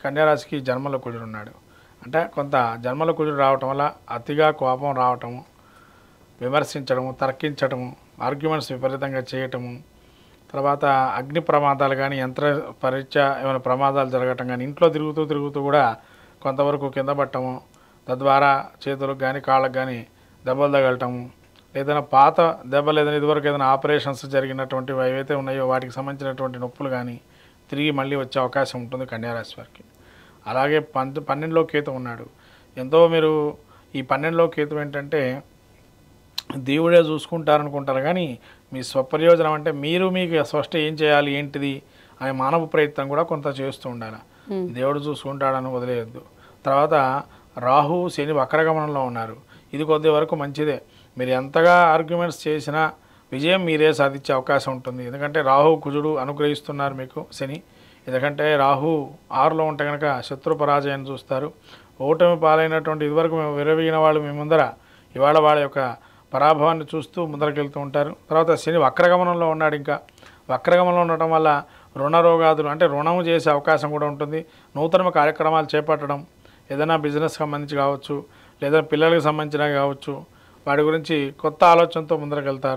కన్యా రాశికి జన్మలో కుజుడు ఉన్నాడు. అంటే కొంత జన్మలో కుజుడు రావటం వల్ల అతిగా కోపం రావటము, విమర్శించడము, తర్కించడము, ఆర్గ్యుమెంట్స్ విపరీతంగా చేయటము, తర్వాత అగ్ని ప్రమాదాలు కానీ, యంత్ర పరీక్ష ఏమైనా ప్రమాదాలు జరగటం కానీ, ఇంట్లో తిరుగుతూ కూడా కొంతవరకు కింద పట్టము, తద్వారా చేతులకు కానీ కాళ్ళకు కానీ దెబ్బలు తగలటము, ఏదైనా పాత దెబ్బలు ఏదైనా ఇదివరకు ఏదైనా ఆపరేషన్స్ జరిగినటువంటివి ఏవైతే ఉన్నాయో వాటికి సంబంధించినటువంటి నొప్పులు కానీ తిరిగి మళ్ళీ వచ్చే అవకాశం ఉంటుంది కన్యారాశి వారికి. అలాగే 12లో కేతు ఉన్నాడు. ఎంతో మీరు ఈ 12లో కేతు ఏంటంటే దేవుడే చూసుకుంటారనుకుంటారు కానీ మీ స్వప్రయోజనం అంటే మీరు మీకు ఫస్ట్ ఏం చేయాలి ఏంటిది అనే మానవ ప్రయత్నం కూడా కొంత చేస్తూ ఉండాలి. దేవుడు చూసుకుంటాడని వదిలేయద్దు. తర్వాత రాహు శని వక్రగమనంలో ఉన్నారు. ఇది కొద్ది వరకు మంచిదే. మీరు ఎంతగా ఆర్గ్యుమెంట్స్ చేసినా విజయం మీరే సాధించే అవకాశం ఉంటుంది. ఎందుకంటే రాహు కుజుడు అనుగ్రహిస్తున్నారు మీకు శని. ఎందుకంటే రాహు 6లో ఉంటే కనుక శత్రు పరాజయాన్ని చూస్తారు. ఓటమి పాలైనటువంటి ఇదివరకు విరవీగిన వాళ్ళు మీ ముందర ఇవాళ వాళ్ళ యొక్క పరాభవాన్ని చూస్తూ ముందరకెళ్తూ ఉంటారు. తర్వాత శని వక్రగమనంలో ఉన్నాడు. ఇంకా వక్రగమనంలో ఉండటం వల్ల రుణ రోగాదులు అంటే రుణము చేసే అవకాశం కూడా ఉంటుంది. నూతన కార్యక్రమాలు చేపట్టడం, ఏదైనా బిజినెస్ సంబంధించి కావచ్చు, లేదా పిల్లలకు సంబంధించిన కావచ్చు, వాటి గురించి కొత్త ఆలోచనతో ముందరకెళ్తారు.